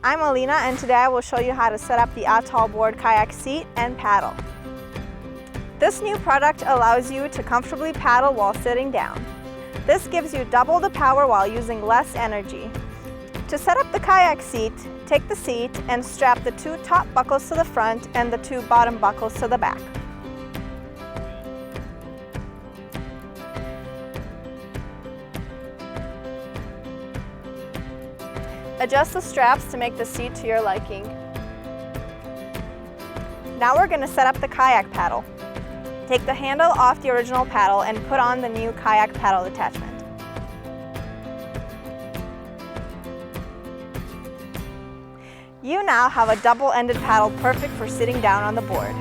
I'm Alina, and today I will show you how to set up the Atoll board kayak seat and paddle. This new product allows you to comfortably paddle while sitting down. This gives you double the power while using less energy. To set up the kayak seat, take the seat and strap the 2 top buckles to the front and the 2 bottom buckles to the back. Adjust the straps to make the seat to your liking. Now we're going to set up the kayak paddle. Take the handle off the original paddle and put on the new kayak paddle attachment. You now have a double-ended paddle perfect for sitting down on the board.